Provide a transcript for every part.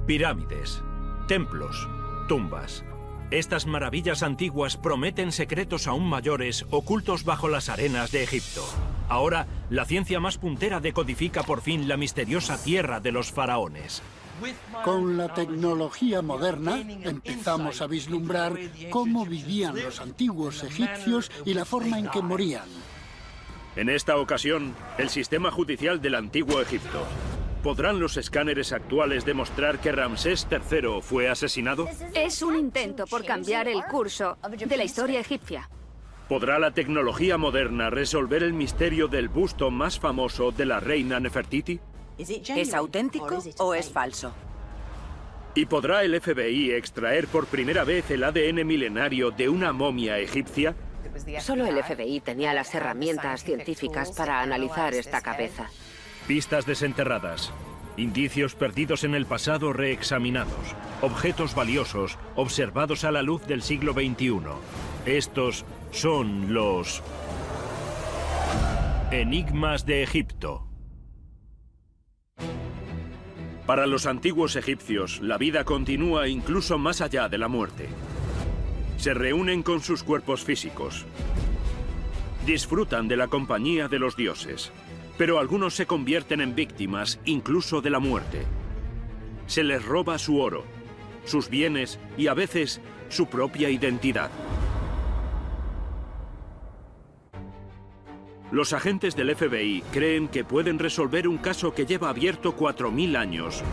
Pirámides, templos, tumbas. Estas maravillas antiguas prometen secretos aún mayores ocultos bajo las arenas de Egipto. Ahora, la ciencia más puntera decodifica por fin la misteriosa tierra de los faraones. Con la tecnología moderna empezamos a vislumbrar cómo vivían los antiguos egipcios y la forma en que morían. En esta ocasión, el sistema judicial del antiguo Egipto. ¿Podrán los escáneres actuales demostrar que Ramsés III fue asesinado? Es un intento por cambiar el curso de la historia egipcia. ¿Podrá la tecnología moderna resolver el misterio del busto más famoso de la reina Nefertiti? ¿Es auténtico o es falso? ¿Y podrá el FBI extraer por primera vez el ADN milenario de una momia egipcia? Solo el FBI tenía las herramientas científicas para analizar esta cabeza. Pistas desenterradas, indicios perdidos en el pasado reexaminados, objetos valiosos observados a la luz del siglo XXI. Estos son los enigmas de Egipto. Para los antiguos egipcios, la vida continúa incluso más allá de la muerte. Se reúnen con sus cuerpos físicos. Disfrutan de la compañía de los dioses. Pero algunos se convierten en víctimas incluso de la muerte. Se les roba su oro, sus bienes y a veces su propia identidad. Los agentes del FBI creen que pueden resolver un caso que lleva abierto 4000 años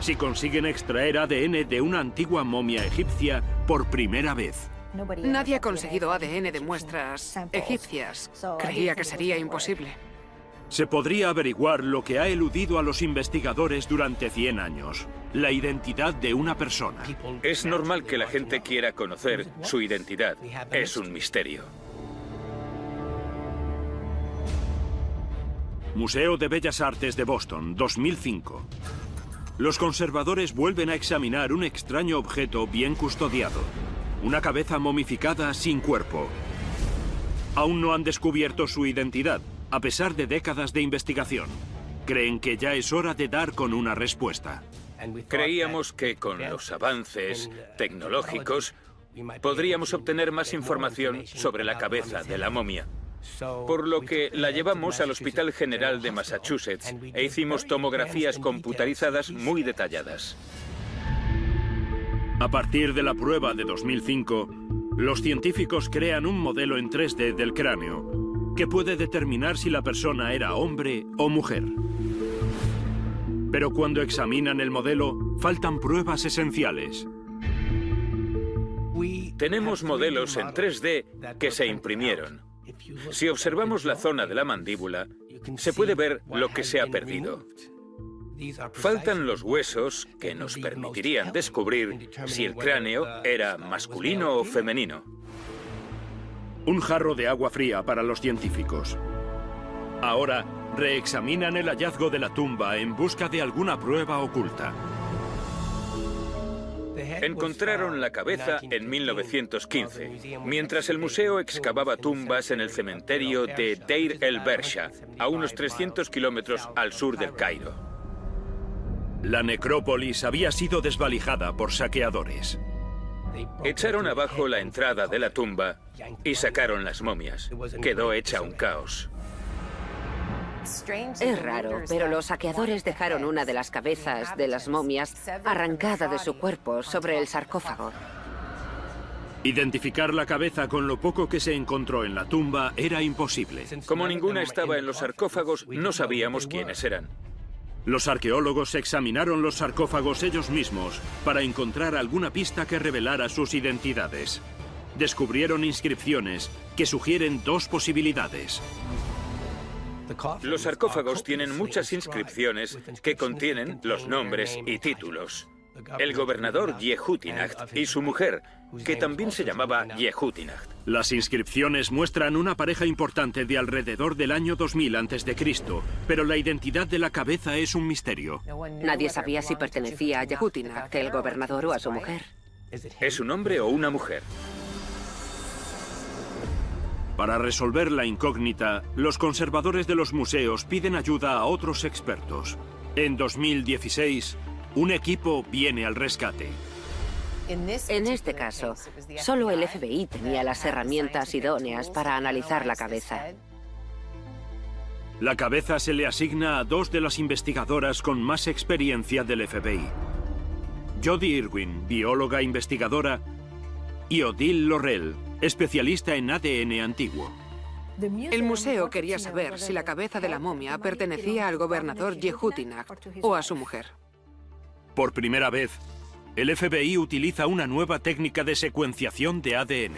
si consiguen extraer ADN de una antigua momia egipcia por primera vez. Nadie ha conseguido ADN de muestras egipcias. Creía que sería imposible. Se podría averiguar lo que ha eludido a los investigadores durante 100 años, la identidad de una persona. Es normal que la gente quiera conocer su identidad. Es un misterio. Museo de Bellas Artes de Boston, 2005. Los conservadores vuelven a examinar un extraño objeto bien custodiado. Una cabeza momificada sin cuerpo. Aún no han descubierto su identidad, a pesar de décadas de investigación. Creen que ya es hora de dar con una respuesta. Creíamos que con los avances tecnológicos podríamos obtener más información sobre la cabeza de la momia. Por lo que la llevamos al Hospital General de Massachusetts e hicimos tomografías computarizadas muy detalladas. A partir de la prueba de 2005, los científicos crean un modelo en 3D del cráneo que puede determinar si la persona era hombre o mujer. Pero cuando examinan el modelo, faltan pruebas esenciales. Tenemos modelos en 3D que se imprimieron. Si observamos la zona de la mandíbula, se puede ver lo que se ha perdido. Faltan los huesos que nos permitirían descubrir si el cráneo era masculino o femenino. Un jarro de agua fría para los científicos. Ahora reexaminan el hallazgo de la tumba en busca de alguna prueba oculta. Encontraron la cabeza en 1915, mientras el museo excavaba tumbas en el cementerio de Deir el-Bersha, a unos 300 kilómetros al sur del Cairo. La necrópolis había sido desvalijada por saqueadores. Echaron abajo la entrada de la tumba y sacaron las momias. Quedó hecha un caos. Es raro, pero los saqueadores dejaron una de las cabezas de las momias arrancada de su cuerpo sobre el sarcófago. Identificar la cabeza con lo poco que se encontró en la tumba era imposible. Como ninguna estaba en los sarcófagos, no sabíamos quiénes eran. Los arqueólogos examinaron los sarcófagos ellos mismos para encontrar alguna pista que revelara sus identidades. Descubrieron inscripciones que sugieren dos posibilidades. Los sarcófagos tienen muchas inscripciones que contienen los nombres y títulos. El gobernador Yehutinacht y su mujer, que también se llamaba Yehutinacht. Las inscripciones muestran una pareja importante de alrededor del año 2000 a.C., pero la identidad de la cabeza es un misterio. Nadie sabía si pertenecía a Yehutinacht, el gobernador, o a su mujer. ¿Es un hombre o una mujer? Para resolver la incógnita, los conservadores de los museos piden ayuda a otros expertos. En 2016, un equipo viene al rescate. En este caso, solo el FBI tenía las herramientas idóneas para analizar la cabeza. La cabeza se le asigna a 2 de las investigadoras con más experiencia del FBI. Jodie Irwin, bióloga investigadora, y Odile Laurel, especialista en ADN antiguo. El museo quería saber si la cabeza de la momia pertenecía al gobernador Yehudinach o a su mujer. Por primera vez, el FBI utiliza una nueva técnica de secuenciación de ADN.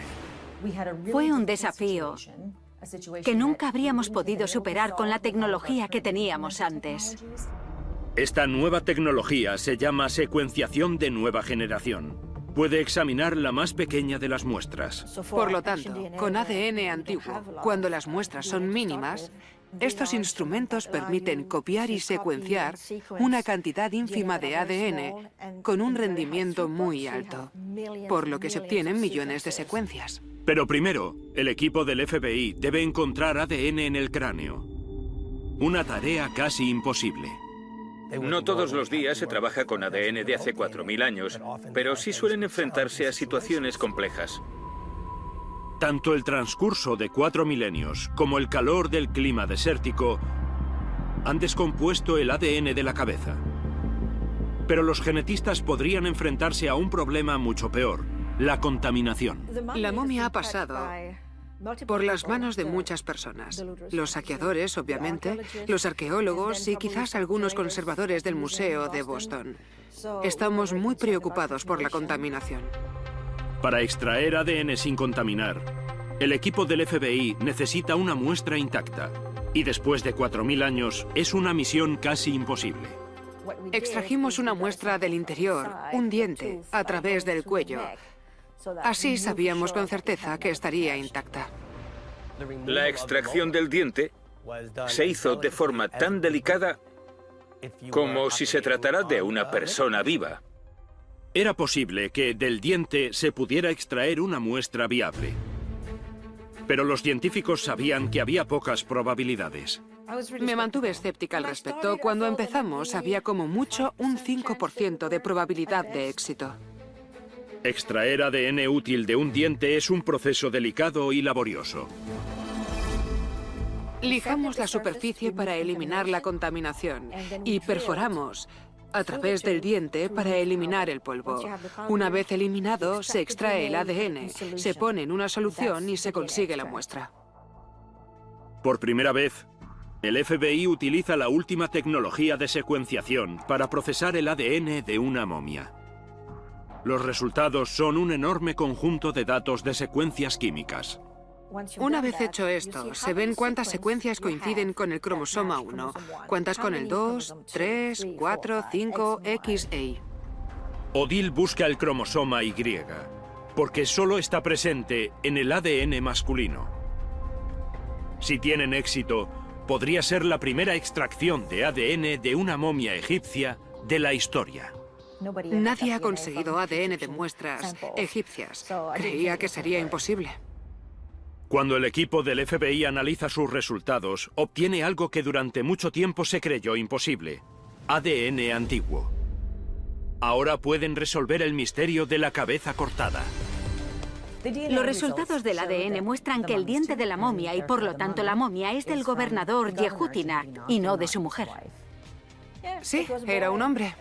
Fue un desafío que nunca habríamos podido superar con la tecnología que teníamos antes. Esta nueva tecnología se llama secuenciación de nueva generación. Puede examinar la más pequeña de las muestras. Por lo tanto, con ADN antiguo, cuando las muestras son mínimas, estos instrumentos permiten copiar y secuenciar una cantidad ínfima de ADN con un rendimiento muy alto, por lo que se obtienen millones de secuencias. Pero primero, el equipo del FBI debe encontrar ADN en el cráneo. Una tarea casi imposible. No todos los días se trabaja con ADN de hace 4.000 años, pero sí suelen enfrentarse a situaciones complejas. Tanto el transcurso de 4 milenios como el calor del clima desértico han descompuesto el ADN de la cabeza. Pero los genetistas podrían enfrentarse a un problema mucho peor: la contaminación. La momia ha pasado por las manos de muchas personas. Los saqueadores, obviamente, los arqueólogos y quizás algunos conservadores del Museo de Boston. Estamos muy preocupados por la contaminación. Para extraer ADN sin contaminar, el equipo del FBI necesita una muestra intacta. Y después de 4.000 años, es una misión casi imposible. Extrajimos una muestra del interior, un diente, a través del cuello. Así sabíamos con certeza que estaría intacta. La extracción del diente se hizo de forma tan delicada como si se tratara de una persona viva. Era posible que del diente se pudiera extraer una muestra viable. Pero los científicos sabían que había pocas probabilidades. Me mantuve escéptica al respecto. Cuando empezamos, había como mucho un 5% de probabilidad de éxito. Extraer ADN útil de un diente es un proceso delicado y laborioso. Lijamos la superficie para eliminar la contaminación y perforamos a través del diente para eliminar el polvo. Una vez eliminado, se extrae el ADN, se pone en una solución y se consigue la muestra. Por primera vez, el FBI utiliza la última tecnología de secuenciación para procesar el ADN de una momia. Los resultados son un enorme conjunto de datos de secuencias químicas. Una vez hecho esto, se ven cuántas secuencias coinciden con el cromosoma 1, cuántas con el 2, 3, 4, 5, X e Y. Odile busca el cromosoma Y, porque solo está presente en el ADN masculino. Si tienen éxito, podría ser la primera extracción de ADN de una momia egipcia de la historia. Nadie ha conseguido ADN de muestras egipcias. Creía que sería imposible. Cuando el equipo del FBI analiza sus resultados, obtiene algo que durante mucho tiempo se creyó imposible: ADN antiguo. Ahora pueden resolver el misterio de la cabeza cortada. Los resultados del ADN muestran que el diente de la momia y por lo tanto la momia es del gobernador Yehudinach y no de su mujer. Sí, era un hombre.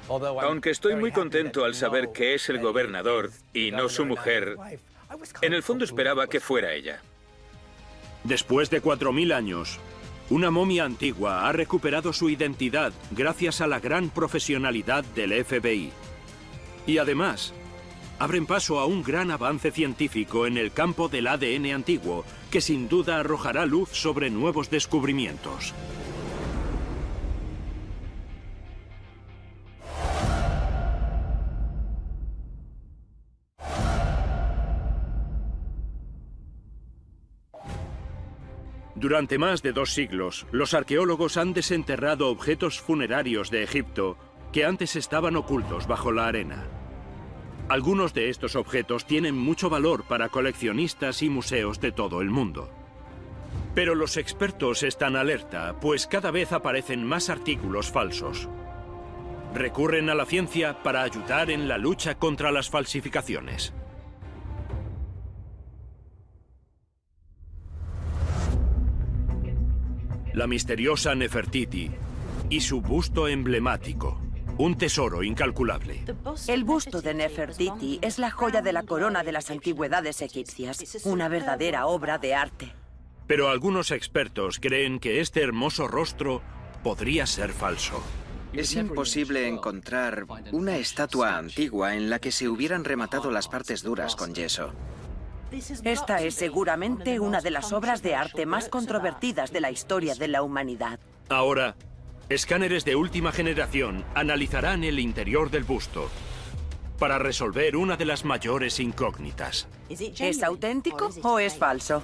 Aunque estoy muy contento al saber que es el gobernador y no su mujer, en el fondo esperaba que fuera ella. Después de 4.000 años, una momia antigua ha recuperado su identidad gracias a la gran profesionalidad del FBI. Y además, abren paso a un gran avance científico en el campo del ADN antiguo, que sin duda arrojará luz sobre nuevos descubrimientos. Durante más de 2 siglos, los arqueólogos han desenterrado objetos funerarios de Egipto que antes estaban ocultos bajo la arena. Algunos de estos objetos tienen mucho valor para coleccionistas y museos de todo el mundo. Pero los expertos están alerta, pues cada vez aparecen más artículos falsos. recurren a la ciencia para ayudar en la lucha contra las falsificaciones. La misteriosa Nefertiti y su busto emblemático, un tesoro incalculable. El busto de Nefertiti es la joya de la corona de las antigüedades egipcias, una verdadera obra de arte. Pero algunos expertos creen que este hermoso rostro podría ser falso. Es imposible encontrar una estatua antigua en la que se hubieran rematado las partes duras con yeso. Esta es seguramente una de las obras de arte más controvertidas de la historia de la humanidad. Ahora, escáneres de última generación analizarán el interior del busto para resolver una de las mayores incógnitas. ¿Es auténtico o es falso?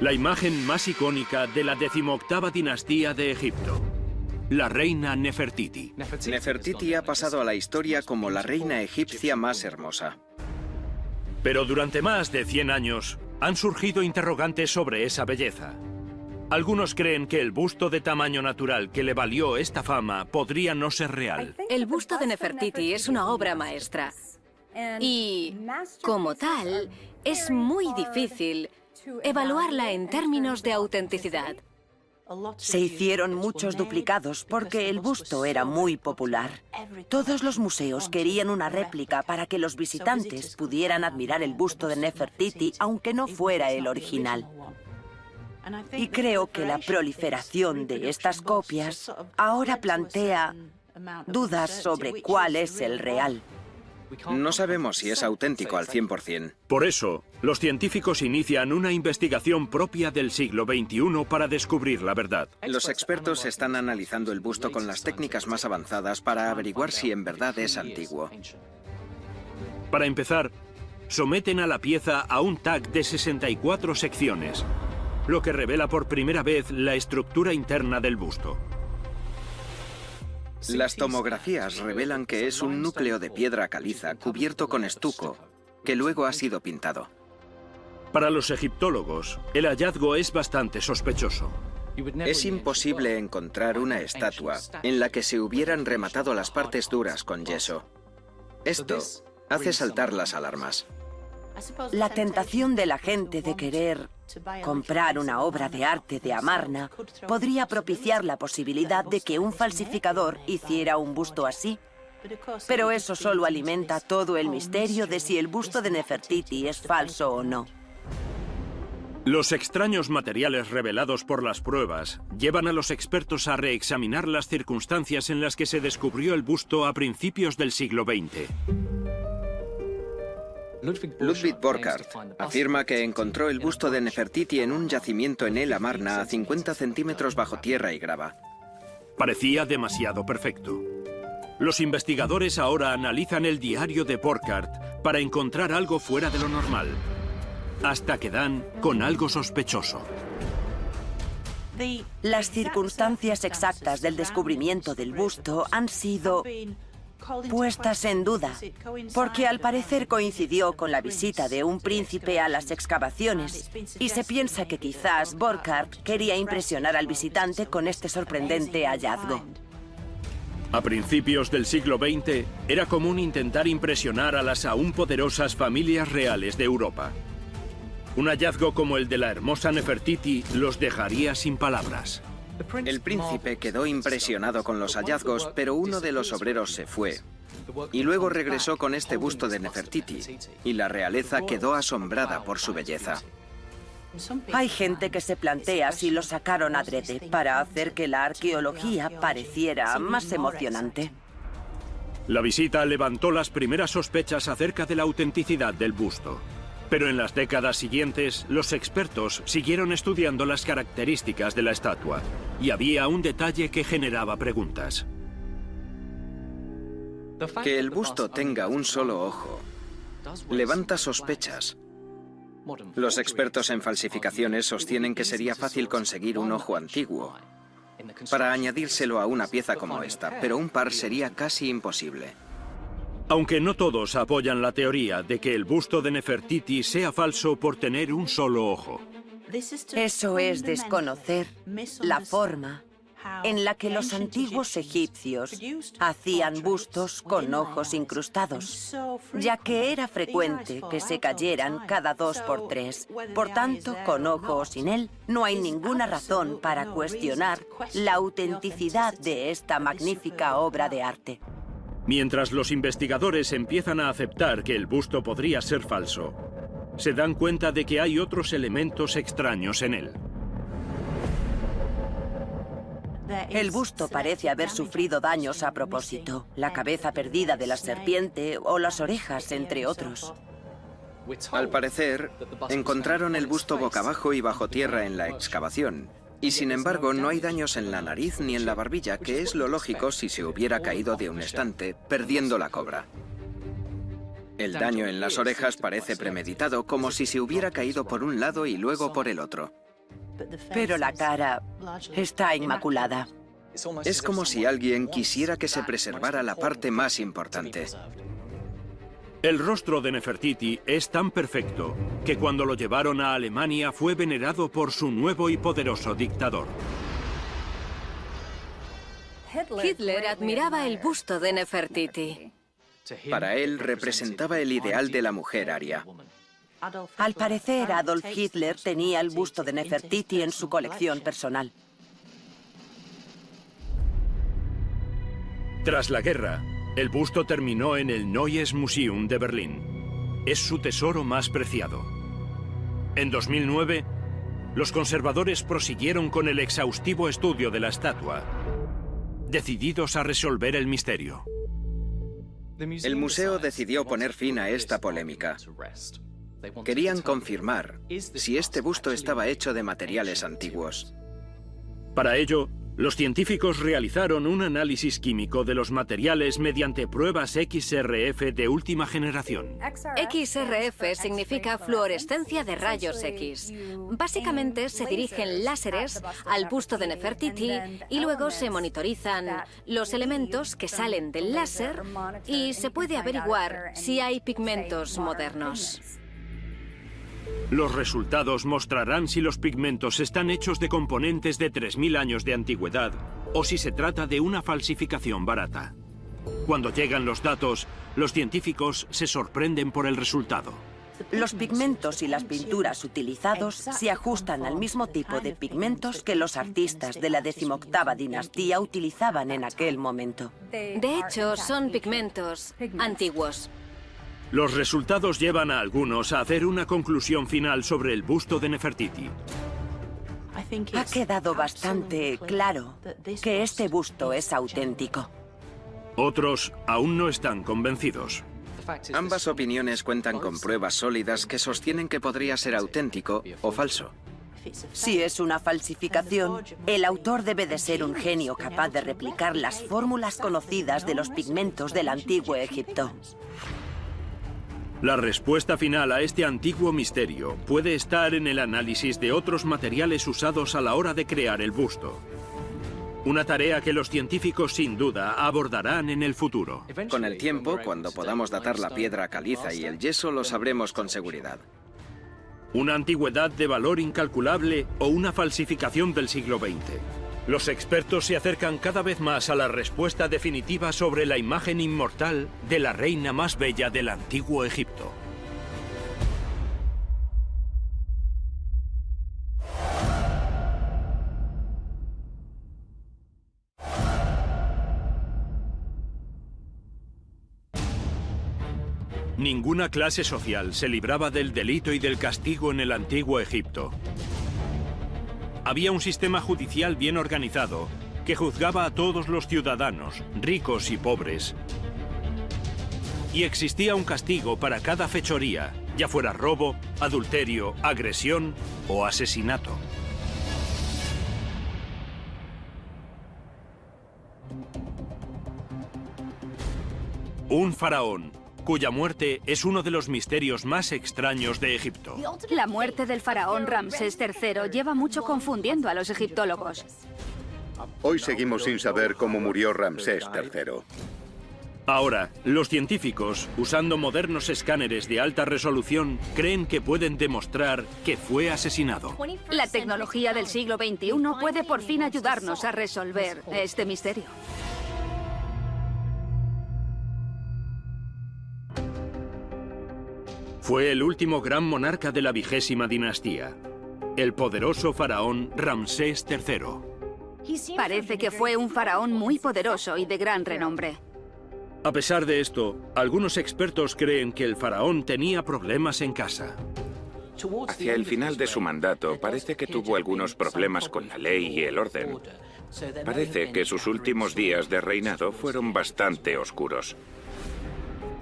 La imagen más icónica de la 18ª dinastía de Egipto, la reina Nefertiti. Nefertiti ha pasado a la historia como la reina egipcia más hermosa. Pero durante más de 100 años han surgido interrogantes sobre esa belleza. Algunos creen que el busto de tamaño natural que le valió esta fama podría no ser real. El busto de Nefertiti es una obra maestra. Y, como tal, es muy difícil evaluarla en términos de autenticidad. Se hicieron muchos duplicados porque el busto era muy popular. Todos los museos querían una réplica para que los visitantes pudieran admirar el busto de Nefertiti aunque no fuera el original. Y creo que la proliferación de estas copias ahora plantea dudas sobre cuál es el real. No sabemos si es auténtico al 100%. Por eso, los científicos inician una investigación propia del siglo XXI para descubrir la verdad. Los expertos están analizando el busto con las técnicas más avanzadas para averiguar si en verdad es antiguo. Para empezar, someten a la pieza a un tag de 64 secciones, lo que revela por primera vez la estructura interna del busto. Las tomografías revelan que es un núcleo de piedra caliza cubierto con estuco, que luego ha sido pintado. Para los egiptólogos, el hallazgo es bastante sospechoso. Es imposible encontrar una estatua en la que se hubieran rematado las partes duras con yeso. Esto hace saltar las alarmas. La tentación de la gente de querer comprar una obra de arte de Amarna podría propiciar la posibilidad de que un falsificador hiciera un busto así. Pero eso solo alimenta todo el misterio de si el busto de Nefertiti es falso o no. Los extraños materiales revelados por las pruebas llevan a los expertos a reexaminar las circunstancias en las que se descubrió el busto a principios del siglo XX. Ludwig Borchardt afirma que encontró el busto de Nefertiti en un yacimiento en el Amarna a 50 centímetros bajo tierra y grava. Parecía demasiado perfecto. Los investigadores ahora analizan el diario de Borchardt para encontrar algo fuera de lo normal, hasta que dan con algo sospechoso. Las circunstancias exactas del descubrimiento del busto han sido puestas en duda, porque al parecer coincidió con la visita de un príncipe a las excavaciones, y se piensa que quizás Borchardt quería impresionar al visitante con este sorprendente hallazgo. A principios del siglo XX, era común intentar impresionar a las aún poderosas familias reales de Europa. Un hallazgo como el de la hermosa Nefertiti los dejaría sin palabras. El príncipe quedó impresionado con los hallazgos, pero uno de los obreros se fue. Y luego regresó con este busto de Nefertiti, y la realeza quedó asombrada por su belleza. Hay gente que se plantea si lo sacaron adrede para hacer que la arqueología pareciera más emocionante. La visita levantó las primeras sospechas acerca de la autenticidad del busto. Pero en las décadas siguientes, los expertos siguieron estudiando las características de la estatua, y había un detalle que generaba preguntas. Que el busto tenga un solo ojo levanta sospechas. Los expertos en falsificaciones sostienen que sería fácil conseguir un ojo antiguo para añadírselo a una pieza como esta, pero un par sería casi imposible. Aunque no todos apoyan la teoría de que el busto de Nefertiti sea falso por tener un solo ojo. Eso es desconocer la forma en la que los antiguos egipcios hacían bustos con ojos incrustados, ya que era frecuente que se cayeran cada 2 por 3. Por tanto, con ojo o sin él, no hay ninguna razón para cuestionar la autenticidad de esta magnífica obra de arte. Mientras los investigadores empiezan a aceptar que el busto podría ser falso, se dan cuenta de que hay otros elementos extraños en él. El busto parece haber sufrido daños a propósito, la cabeza perdida de la serpiente o las orejas, entre otros. Al parecer, encontraron el busto boca abajo y bajo tierra en la excavación. Y sin embargo, no hay daños en la nariz ni en la barbilla, que es lo lógico si se hubiera caído de un estante, perdiendo la cobra. El daño en las orejas parece premeditado, como si se hubiera caído por un lado y luego por el otro. Pero la cara está inmaculada. Es como si alguien quisiera que se preservara la parte más importante. El rostro de Nefertiti es tan perfecto que cuando lo llevaron a Alemania fue venerado por su nuevo y poderoso dictador. Hitler admiraba el busto de Nefertiti. Para él representaba el ideal de la mujer aria. Al parecer, Adolf Hitler tenía el busto de Nefertiti en su colección personal. Tras la guerra, el busto terminó en el Neues Museum de Berlín. Es su tesoro más preciado. En 2009, los conservadores prosiguieron con el exhaustivo estudio de la estatua, decididos a resolver el misterio. El museo decidió poner fin a esta polémica. Querían confirmar si este busto estaba hecho de materiales antiguos. Para ello, los científicos realizaron un análisis químico de los materiales mediante pruebas XRF de última generación. XRF significa fluorescencia de rayos X. Básicamente se dirigen láseres al busto de Nefertiti y luego se monitorizan los elementos que salen del láser y se puede averiguar si hay pigmentos modernos. Los resultados mostrarán si los pigmentos están hechos de componentes de 3000 años de antigüedad o si se trata de una falsificación barata. Cuando llegan los datos, los científicos se sorprenden por el resultado. Los pigmentos y las pinturas utilizados se ajustan al mismo tipo de pigmentos que los artistas de la 18ª dinastía utilizaban en aquel momento. De hecho, son pigmentos antiguos. Los resultados llevan a algunos a hacer una conclusión final sobre el busto de Nefertiti. Ha quedado bastante claro que este busto es auténtico. Otros aún no están convencidos. Ambas opiniones cuentan con pruebas sólidas que sostienen que podría ser auténtico o falso. Si es una falsificación, el autor debe de ser un genio capaz de replicar las fórmulas conocidas de los pigmentos del antiguo Egipto. La respuesta final a este antiguo misterio puede estar en el análisis de otros materiales usados a la hora de crear el busto. Una tarea que los científicos sin duda abordarán en el futuro. Con el tiempo, cuando podamos datar la piedra caliza y el yeso, lo sabremos con seguridad. ¿Una antigüedad de valor incalculable o una falsificación del siglo XX? Los expertos se acercan cada vez más a la respuesta definitiva sobre la imagen inmortal de la reina más bella del antiguo Egipto. Ninguna clase social se libraba del delito y del castigo en el antiguo Egipto. Había un sistema judicial bien organizado que juzgaba a todos los ciudadanos, ricos y pobres. Y existía un castigo para cada fechoría, ya fuera robo, adulterio, agresión o asesinato. Un faraón, cuya muerte es uno de los misterios más extraños de Egipto. La muerte del faraón Ramsés III lleva mucho confundiendo a los egiptólogos. Hoy seguimos sin saber cómo murió Ramsés III. Ahora, los científicos, usando modernos escáneres de alta resolución, creen que pueden demostrar que fue asesinado. La tecnología del siglo XXI puede por fin ayudarnos a resolver este misterio. Fue el último gran monarca de la 20ª dinastía, el poderoso faraón Ramsés III. Parece que fue un faraón muy poderoso y de gran renombre. A pesar de esto, algunos expertos creen que el faraón tenía problemas en casa. Hacia el final de su mandato, parece que tuvo algunos problemas con la ley y el orden. Parece que sus últimos días de reinado fueron bastante oscuros.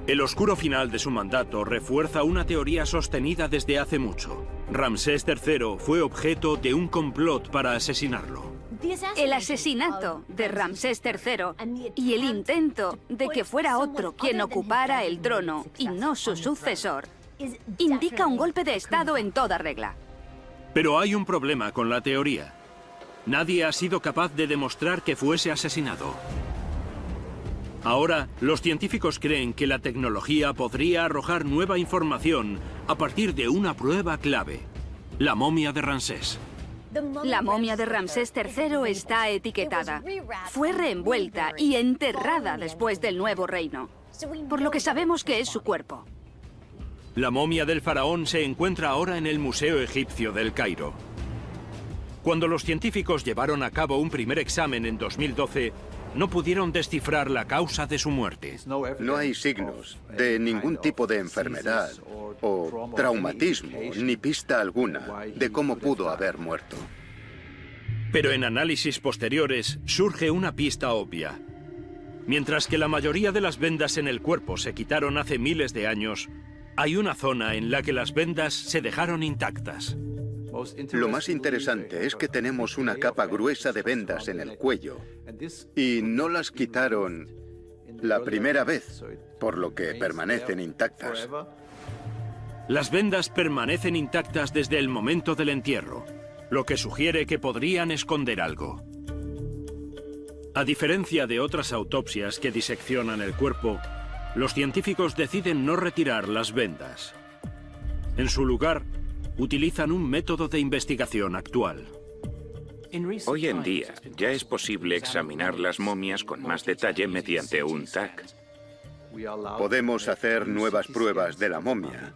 El oscuro final de su mandato refuerza una teoría sostenida desde hace mucho. Ramsés III fue objeto de un complot para asesinarlo. El asesinato de Ramsés III y el intento de que fuera otro quien ocupara el trono y no su sucesor indica un golpe de estado en toda regla. Pero hay un problema con la teoría. Nadie ha sido capaz de demostrar que fuese asesinado. Ahora, los científicos creen que la tecnología podría arrojar nueva información a partir de una prueba clave: la momia de Ramsés. La momia de Ramsés III está etiquetada. Fue reenvuelta y enterrada después del nuevo reino, por lo que sabemos que es su cuerpo. La momia del faraón se encuentra ahora en el Museo Egipcio del Cairo. Cuando los científicos llevaron a cabo un primer examen en 2012, no pudieron descifrar la causa de su muerte. No hay signos de ningún tipo de enfermedad o traumatismo, ni pista alguna de cómo pudo haber muerto. Pero en análisis posteriores surge una pista obvia. Mientras que la mayoría de las vendas en el cuerpo se quitaron hace miles de años, hay una zona en la que las vendas se dejaron intactas. Lo más interesante es que tenemos una capa gruesa de vendas en el cuello y no las quitaron la primera vez, por lo que permanecen intactas. Las vendas permanecen intactas desde el momento del entierro, lo que sugiere que podrían esconder algo. A diferencia de otras autopsias que diseccionan el cuerpo, los científicos deciden no retirar las vendas. En su lugar, utilizan un método de investigación actual. Hoy en día ya es posible examinar las momias con más detalle mediante un TAC. Podemos hacer nuevas pruebas de la momia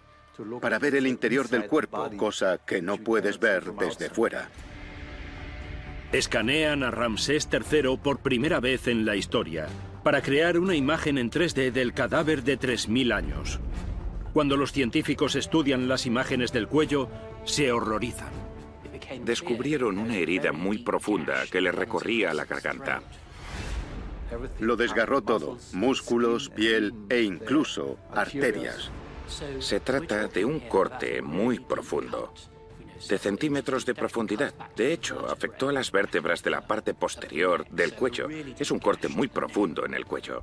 para ver el interior del cuerpo, cosa que no puedes ver desde fuera. Escanean a Ramsés III por primera vez en la historia para crear una imagen en 3D del cadáver de 3000 años. Cuando los científicos estudian las imágenes del cuello, se horrorizan. Descubrieron una herida muy profunda que le recorría la garganta. Lo desgarró todo: músculos, piel e incluso arterias. Se trata de un corte muy profundo, de centímetros de profundidad. De hecho, afectó a las vértebras de la parte posterior del cuello. Es un corte muy profundo en el cuello.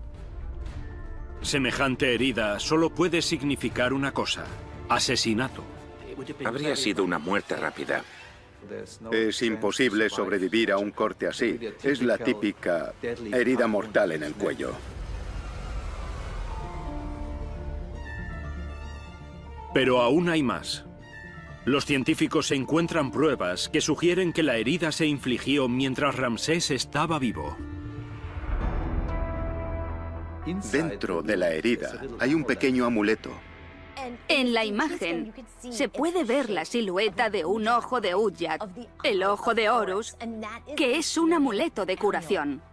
Semejante herida solo puede significar una cosa: asesinato. Habría sido una muerte rápida. Es imposible sobrevivir a un corte así. Es la típica herida mortal en el cuello. Pero aún hay más. Los científicos encuentran pruebas que sugieren que la herida se infligió mientras Ramsés estaba vivo. Dentro de la herida hay un pequeño amuleto. En la imagen se puede ver la silueta de un ojo de Udyat, el ojo de Horus, que es un amuleto de curación.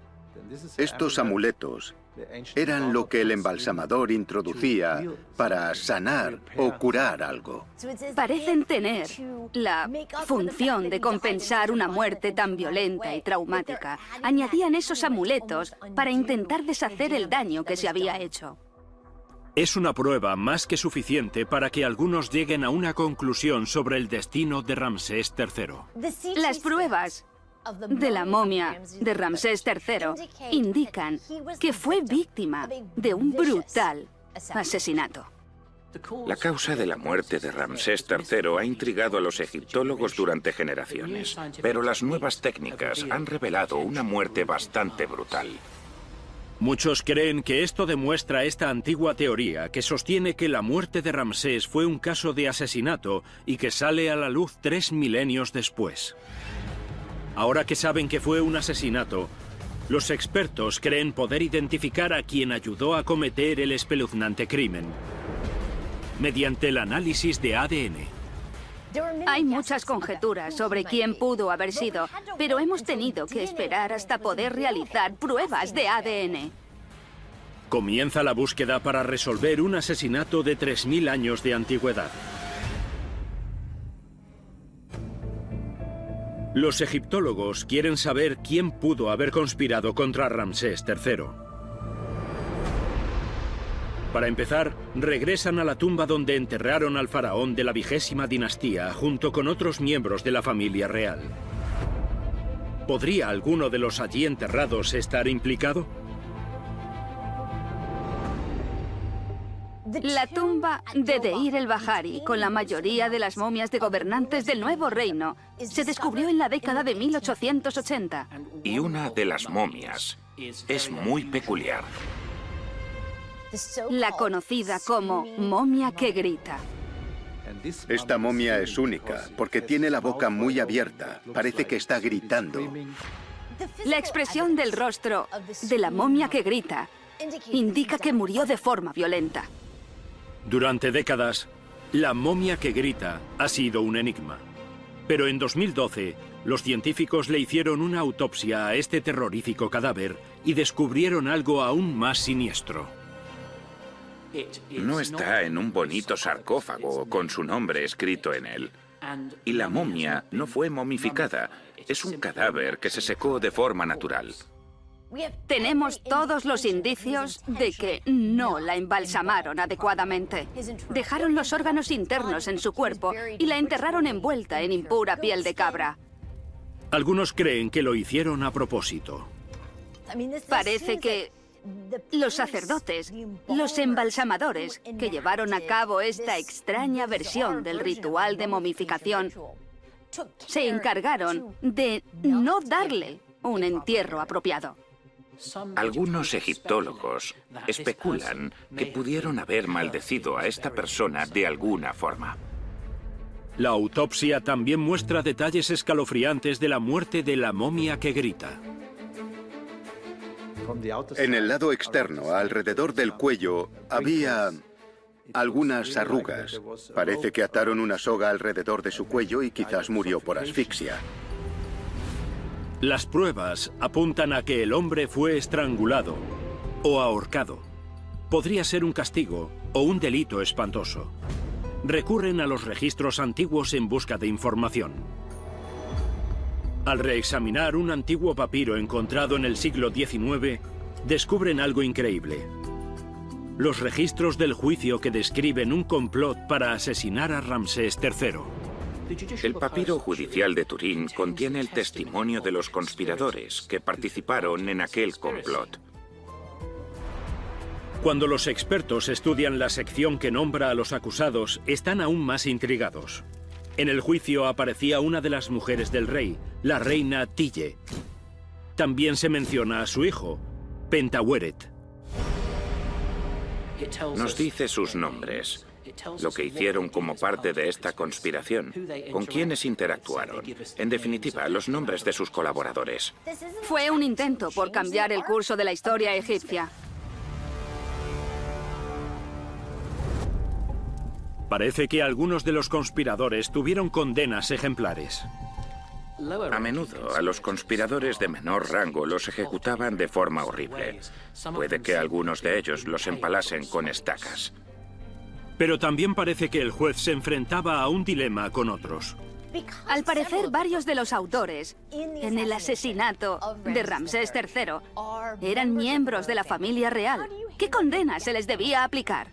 Estos amuletos eran lo que el embalsamador introducía para sanar o curar algo. Parecen tener la función de compensar una muerte tan violenta y traumática. Añadían esos amuletos para intentar deshacer el daño que se había hecho. Es una prueba más que suficiente para que algunos lleguen a una conclusión sobre el destino de Ramsés III. Las pruebas de la momia de Ramsés III indican que fue víctima de un brutal asesinato. La causa de la muerte de Ramsés III ha intrigado a los egiptólogos durante generaciones, pero las nuevas técnicas han revelado una muerte bastante brutal. Muchos creen que esto demuestra esta antigua teoría que sostiene que la muerte de Ramsés fue un caso de asesinato y que sale a la luz 3 milenios después. Ahora que saben que fue un asesinato, los expertos creen poder identificar a quien ayudó a cometer el espeluznante crimen mediante el análisis de ADN. Hay muchas conjeturas sobre quién pudo haber sido, pero hemos tenido que esperar hasta poder realizar pruebas de ADN. Comienza la búsqueda para resolver un asesinato de 3000 años de antigüedad. Los egiptólogos quieren saber quién pudo haber conspirado contra Ramsés III. Para empezar, regresan a la tumba donde enterraron al faraón de la 20ª dinastía junto con otros miembros de la familia real. ¿Podría alguno de los allí enterrados estar implicado? La tumba de Deir el-Bahari, con la mayoría de las momias de gobernantes del Nuevo Reino, se descubrió en la década de 1880. Y una de las momias es muy peculiar. La conocida como momia que grita. Esta momia es única porque tiene la boca muy abierta. Parece que está gritando. La expresión del rostro de la momia que grita indica que murió de forma violenta. Durante décadas, la momia que grita ha sido un enigma. Pero en 2012, los científicos le hicieron una autopsia a este terrorífico cadáver y descubrieron algo aún más siniestro. No está en un bonito sarcófago con su nombre escrito en él. Y la momia no fue momificada. Es un cadáver que se secó de forma natural. Tenemos todos los indicios de que no la embalsamaron adecuadamente. Dejaron los órganos internos en su cuerpo y la enterraron envuelta en impura piel de cabra. Algunos creen que lo hicieron a propósito. Parece que los sacerdotes, los embalsamadores, que llevaron a cabo esta extraña versión del ritual de momificación, se encargaron de no darle un entierro apropiado. Algunos egiptólogos especulan que pudieron haber maldecido a esta persona de alguna forma. La autopsia también muestra detalles escalofriantes de la muerte de la momia que grita. En el lado externo, alrededor del cuello, había algunas arrugas. Parece que ataron una soga alrededor de su cuello y quizás murió por asfixia. Las pruebas apuntan a que el hombre fue estrangulado o ahorcado. Podría ser un castigo o un delito espantoso. Recurren a los registros antiguos en busca de información. Al reexaminar un antiguo papiro encontrado en el siglo XIX, descubren algo increíble. Los registros del juicio que describen un complot para asesinar a Ramsés III. El papiro judicial de Turín contiene el testimonio de los conspiradores que participaron en aquel complot. Cuando los expertos estudian la sección que nombra a los acusados, están aún más intrigados. En el juicio aparecía una de las mujeres del rey, la reina Tille. También se menciona a su hijo, Pentaweret. Nos dice sus nombres, lo que hicieron como parte de esta conspiración, con quienes interactuaron, en definitiva, los nombres de sus colaboradores. Fue un intento por cambiar el curso de la historia egipcia. Parece que algunos de los conspiradores tuvieron condenas ejemplares. A menudo, a los conspiradores de menor rango los ejecutaban de forma horrible. Puede que algunos de ellos los empalasen con estacas. Pero también parece que el juez se enfrentaba a un dilema con otros. Al parecer, varios de los autores en el asesinato de Ramsés III eran miembros de la familia real. ¿Qué condena se les debía aplicar?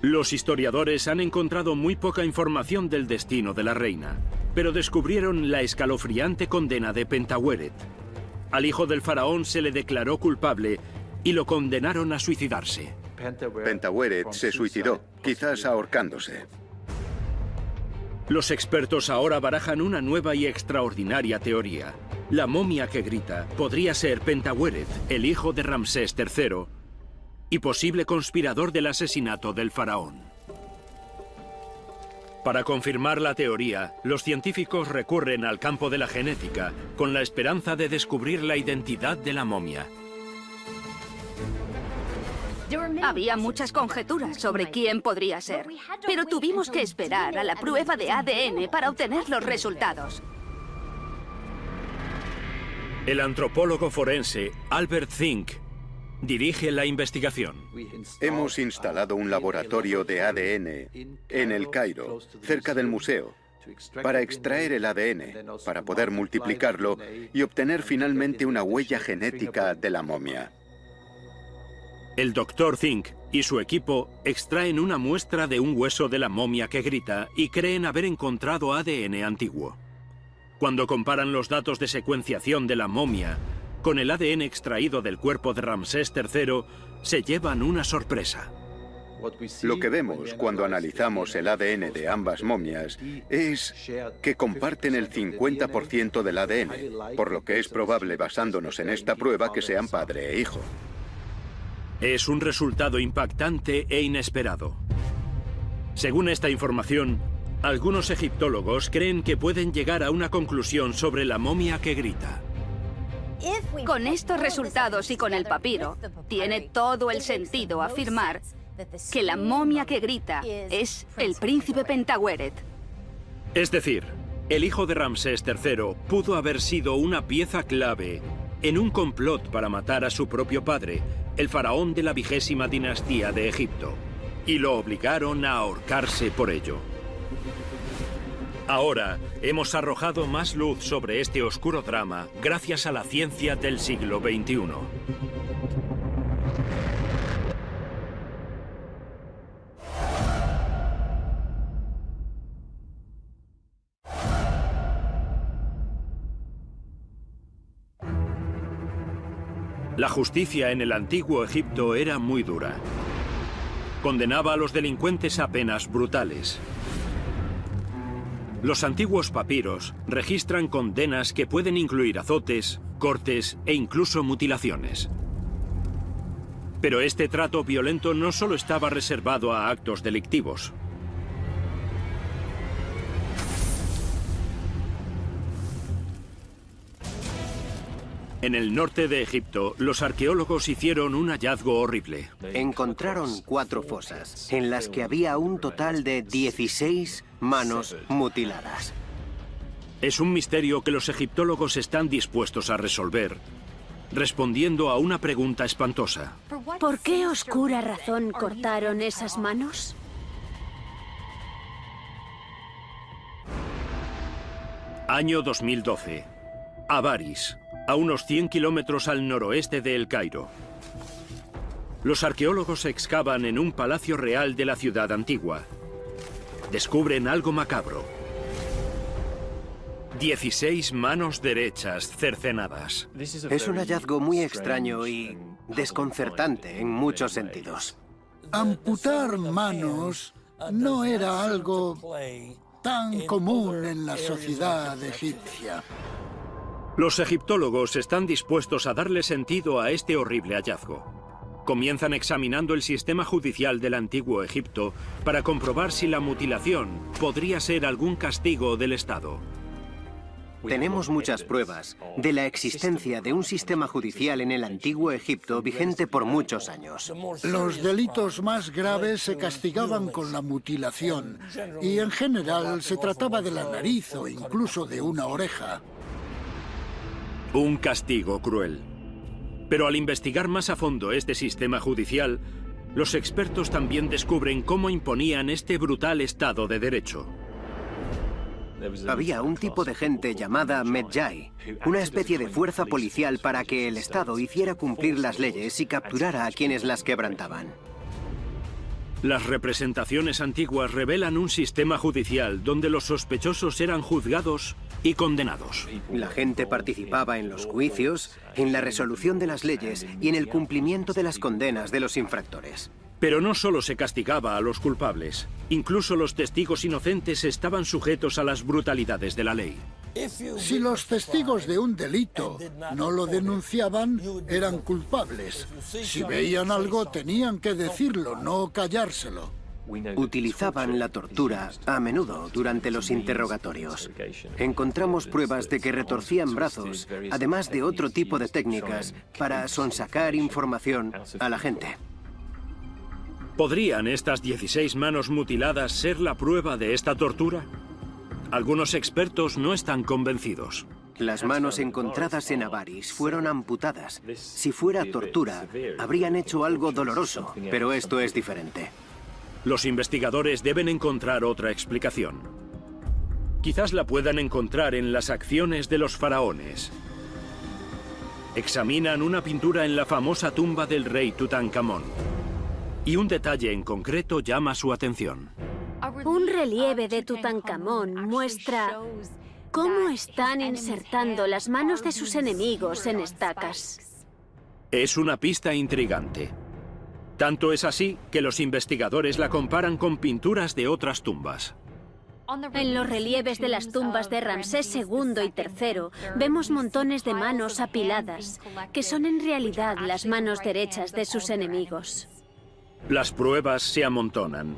Los historiadores han encontrado muy poca información del destino de la reina, pero descubrieron la escalofriante condena de Pentaweret. Al hijo del faraón se le declaró culpable y lo condenaron a suicidarse. Pentaweret se suicidó, quizás ahorcándose. Los expertos ahora barajan una nueva y extraordinaria teoría. la momia que grita podría ser Pentaweret, el hijo de Ramsés III y posible conspirador del asesinato del faraón. Para confirmar la teoría, los científicos recurren al campo de la genética con la esperanza de descubrir la identidad de la momia. Había muchas conjeturas sobre quién podría ser, pero tuvimos que esperar a la prueba de ADN para obtener los resultados. El antropólogo forense Albert Zink dirige la investigación. Hemos instalado un laboratorio de ADN en El Cairo, cerca del museo, para extraer el ADN, para poder multiplicarlo y obtener finalmente una huella genética de la momia. El Dr. Zink y su equipo extraen una muestra de un hueso de la momia que grita y creen haber encontrado ADN antiguo. Cuando comparan los datos de secuenciación de la momia con el ADN extraído del cuerpo de Ramsés III, se llevan una sorpresa. Lo que vemos cuando analizamos el ADN de ambas momias es que comparten el 50% del ADN, por lo que es probable, basándonos en esta prueba, que sean padre e hijo. Es un resultado impactante e inesperado. Según esta información, algunos egiptólogos creen que pueden llegar a una conclusión sobre la momia que grita. Con estos resultados y con el papiro, tiene todo el sentido afirmar que la momia que grita es el príncipe Pentaweret. Es decir, el hijo de Ramsés III pudo haber sido una pieza clave en un complot para matar a su propio padre, el faraón de la 20ª dinastía de Egipto, y lo obligaron a ahorcarse por ello. Ahora hemos arrojado más luz sobre este oscuro drama gracias a la ciencia del siglo XXI. La justicia en el antiguo Egipto era muy dura. Condenaba a los delincuentes a penas brutales. Los antiguos papiros registran condenas que pueden incluir azotes, cortes e incluso mutilaciones. Pero este trato violento no solo estaba reservado a actos delictivos. En el norte de Egipto, los arqueólogos hicieron un hallazgo horrible. Encontraron 4 fosas, en las que había un total de 16 manos mutiladas. Es un misterio que los egiptólogos están dispuestos a resolver, respondiendo a una pregunta espantosa. ¿Por qué oscura razón cortaron esas manos? Año 2012. Avaris, a unos 100 kilómetros al noroeste de El Cairo. Los arqueólogos excavan en un palacio real de la ciudad antigua. Descubren algo macabro. 16 manos derechas cercenadas. Es un hallazgo muy extraño y desconcertante en muchos sentidos. Amputar manos no era algo tan común en la sociedad egipcia. Los egiptólogos están dispuestos a darle sentido a este horrible hallazgo. Comienzan examinando el sistema judicial del antiguo Egipto para comprobar si la mutilación podría ser algún castigo del Estado. Tenemos muchas pruebas de la existencia de un sistema judicial en el antiguo Egipto vigente por muchos años. Los delitos más graves se castigaban con la mutilación y en general se trataba de la nariz o incluso de una oreja. Un castigo cruel. Pero al investigar más a fondo este sistema judicial, los expertos también descubren cómo imponían este brutal Estado de Derecho. Había un tipo de gente llamada Medjay, una especie de fuerza policial para que el Estado hiciera cumplir las leyes y capturara a quienes las quebrantaban. Las representaciones antiguas revelan un sistema judicial donde los sospechosos eran juzgados y condenados. La gente participaba en los juicios, en la resolución de las leyes y en el cumplimiento de las condenas de los infractores. Pero no solo se castigaba a los culpables, incluso los testigos inocentes estaban sujetos a las brutalidades de la ley. Si los testigos de un delito no lo denunciaban, eran culpables. Si veían algo, tenían que decirlo, no callárselo. Utilizaban la tortura a menudo durante los interrogatorios. Encontramos pruebas de que retorcían brazos, además de otro tipo de técnicas para sonsacar información a la gente. ¿Podrían estas 16 manos mutiladas ser la prueba de esta tortura? Algunos expertos no están convencidos. Las manos encontradas en Avaris fueron amputadas. Si fuera tortura, habrían hecho algo doloroso, pero esto es diferente. Los investigadores deben encontrar otra explicación. Quizás la puedan encontrar en las acciones de los faraones. Examinan una pintura en la famosa tumba del rey Tutankamón. Y un detalle en concreto llama su atención. Un relieve de Tutankamón muestra cómo están insertando las manos de sus enemigos en estacas. Es una pista intrigante. Tanto es así que los investigadores la comparan con pinturas de otras tumbas. En los relieves de las tumbas de Ramsés II y III vemos montones de manos apiladas, que son en realidad las manos derechas de sus enemigos. Las pruebas se amontonan.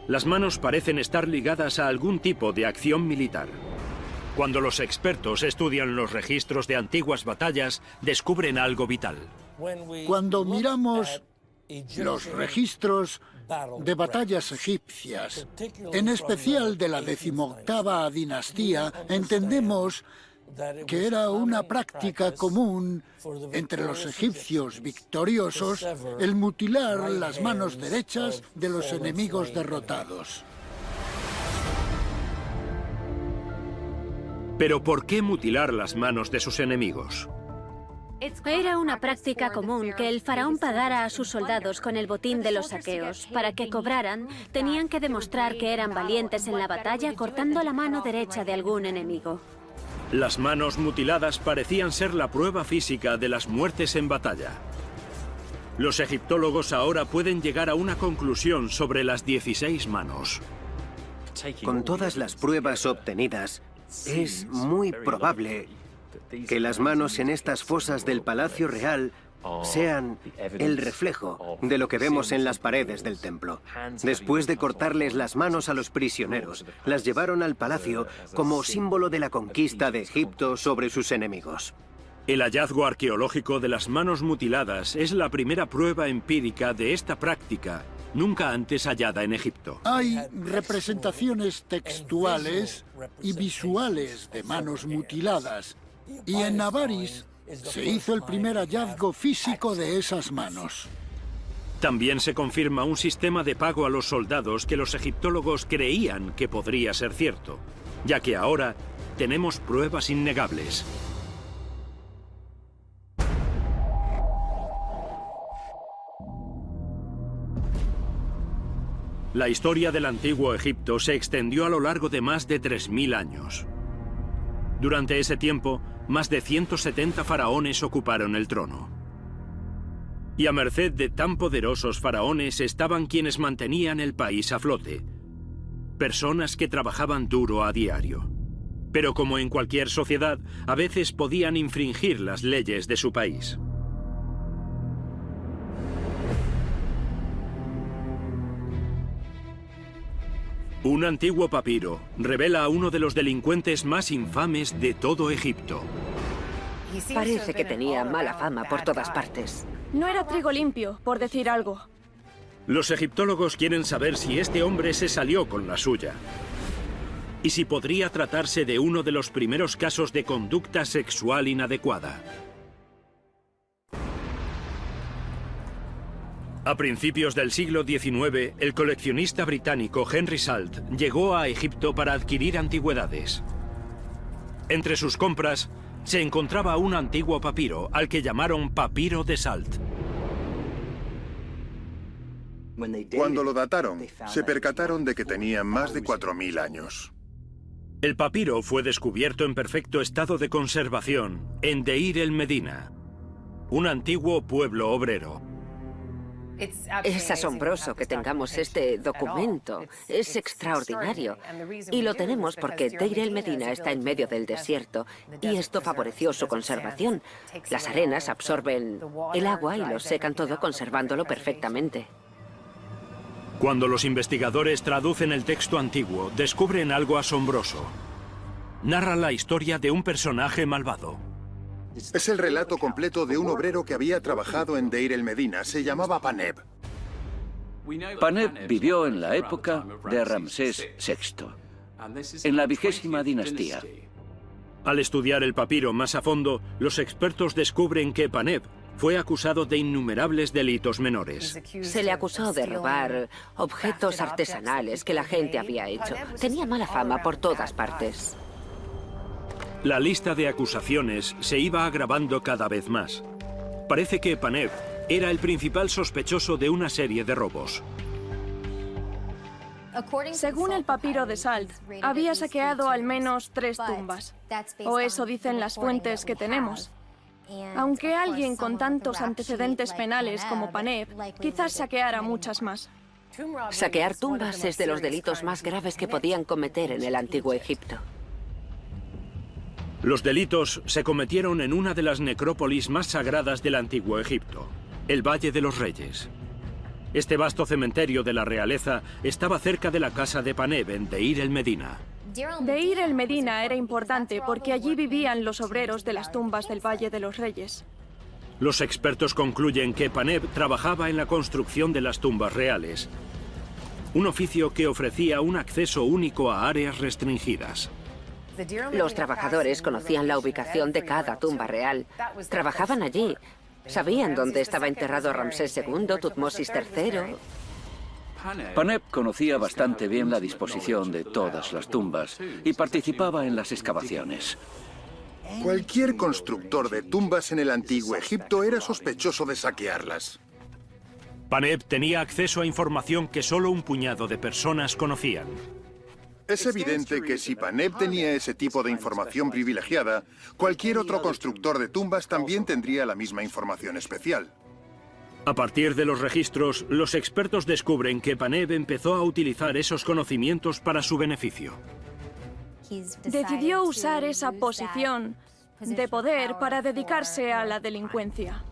Las manos parecen estar ligadas a algún tipo de acción militar. Cuando los expertos estudian los registros de antiguas batallas, descubren algo vital. Cuando miramos los registros de batallas egipcias, en especial de la 18ª dinastía, entendemos que era una práctica común entre los egipcios victoriosos el mutilar las manos derechas de los enemigos derrotados. ¿Pero por qué mutilar las manos de sus enemigos? Era una práctica común que el faraón pagara a sus soldados con el botín de los saqueos. Para que cobraran, tenían que demostrar que eran valientes en la batalla cortando la mano derecha de algún enemigo. Las manos mutiladas parecían ser la prueba física de las muertes en batalla. Los egiptólogos ahora pueden llegar a una conclusión sobre las 16 manos. Con todas las pruebas obtenidas, es muy probable que las manos en estas fosas del Palacio Real sean el reflejo de lo que vemos en las paredes del templo. Después de cortarles las manos a los prisioneros, las llevaron al palacio como símbolo de la conquista de Egipto sobre sus enemigos. El hallazgo arqueológico de las manos mutiladas es la primera prueba empírica de esta práctica, nunca antes hallada en Egipto. Hay representaciones textuales y visuales de manos mutiladas, y en Avaris se hizo el primer hallazgo físico de esas manos. También se confirma un sistema de pago a los soldados que los egiptólogos creían que podría ser cierto, ya que ahora tenemos pruebas innegables. La historia del antiguo Egipto se extendió a lo largo de más de 3000 años. Durante ese tiempo, más de 170 faraones ocuparon el trono. Y a merced de tan poderosos faraones estaban quienes mantenían el país a flote. Personas que trabajaban duro a diario. Pero como en cualquier sociedad, a veces podían infringir las leyes de su país. Un antiguo papiro revela a uno de los delincuentes más infames de todo Egipto. Parece que tenía mala fama por todas partes. No era trigo limpio, por decir algo. Los egiptólogos quieren saber si este hombre se salió con la suya. Y si podría tratarse de uno de los primeros casos de conducta sexual inadecuada. A principios del siglo XIX, el coleccionista británico Henry Salt llegó a Egipto para adquirir antigüedades. Entre sus compras se encontraba un antiguo papiro, al que llamaron Papiro de Salt. Cuando lo dataron, se percataron de que tenía más de 4000 años. El papiro fue descubierto en perfecto estado de conservación en Deir el Medina, un antiguo pueblo obrero. Es asombroso que tengamos este documento. Es extraordinario. Y lo tenemos porque Deir el-Medina está en medio del desierto y esto favoreció su conservación. Las arenas absorben el agua y lo secan todo conservándolo perfectamente. Cuando los investigadores traducen el texto antiguo, descubren algo asombroso. Narra la historia de un personaje malvado. Es el relato completo de un obrero que había trabajado en Deir el-Medina. Se llamaba Paneb. Paneb vivió en la época de Ramsés VI, en la 20ª dinastía. Al estudiar el papiro más a fondo, los expertos descubren que Paneb fue acusado de innumerables delitos menores. Se le acusó de robar objetos artesanales que la gente había hecho. Tenía mala fama por todas partes. La lista de acusaciones se iba agravando cada vez más. Parece que Paneb era el principal sospechoso de una serie de robos. Según el papiro de Salt, había saqueado al menos 3 tumbas. O eso dicen las fuentes que tenemos. Aunque alguien con tantos antecedentes penales como Paneb, quizás saqueara muchas más. Saquear tumbas es de los delitos más graves que podían cometer en el antiguo Egipto. Los delitos se cometieron en una de las necrópolis más sagradas del antiguo Egipto, el Valle de los Reyes. Este vasto cementerio de la realeza estaba cerca de la casa de Paneb en Deir el-Medina. Deir el-Medina era importante porque allí vivían los obreros de las tumbas del Valle de los Reyes. Los expertos concluyen que Paneb trabajaba en la construcción de las tumbas reales, un oficio que ofrecía un acceso único a áreas restringidas. Los trabajadores conocían la ubicación de cada tumba real. Trabajaban allí. Sabían dónde estaba enterrado Ramsés II, Tutmosis III. Paneb conocía bastante bien la disposición de todas las tumbas y participaba en las excavaciones. Cualquier constructor de tumbas en el antiguo Egipto era sospechoso de saquearlas. Paneb tenía acceso a información que solo un puñado de personas conocían. Es evidente que si Paneb tenía ese tipo de información privilegiada, cualquier otro constructor de tumbas también tendría la misma información especial. A partir de los registros, los expertos descubren que Paneb empezó a utilizar esos conocimientos para su beneficio. Decidió usar esa posición de poder para dedicarse a la delincuencia.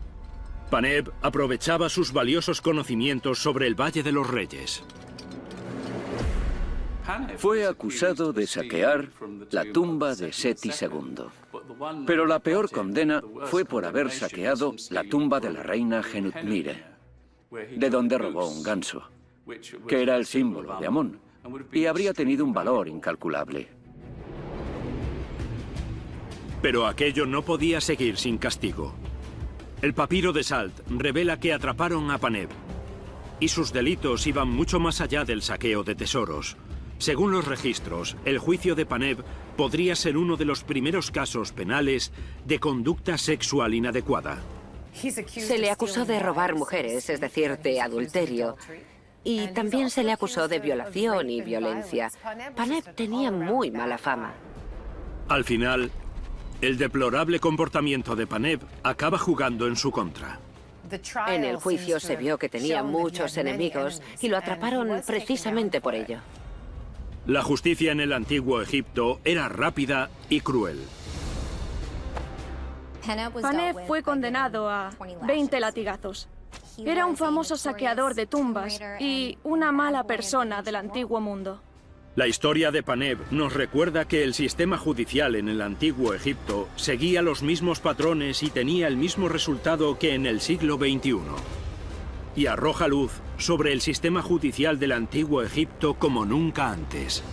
Paneb aprovechaba sus valiosos conocimientos sobre el Valle de los Reyes. Fue acusado de saquear la tumba de Seti II. Pero la peor condena fue por haber saqueado la tumba de la reina Genutmire, de donde robó un ganso, que era el símbolo de Amón, y habría tenido un valor incalculable. Pero aquello no podía seguir sin castigo. El papiro de Salt revela que atraparon a Paneb, y sus delitos iban mucho más allá del saqueo de tesoros. Según los registros, el juicio de Paneb podría ser uno de los primeros casos penales de conducta sexual inadecuada. Se le acusó de robar mujeres, es decir, de adulterio. Y también se le acusó de violación y violencia. Paneb tenía muy mala fama. Al final, el deplorable comportamiento de Paneb acaba jugando en su contra. En el juicio se vio que tenía muchos enemigos y lo atraparon precisamente por ello. La justicia en el antiguo Egipto era rápida y cruel. Paneb fue condenado a 20 latigazos. Era un famoso saqueador de tumbas y una mala persona del antiguo mundo. La historia de Paneb nos recuerda que el sistema judicial en el antiguo Egipto seguía los mismos patrones y tenía el mismo resultado que en el siglo XXI. Y arroja luz sobre el sistema judicial del antiguo Egipto como nunca antes.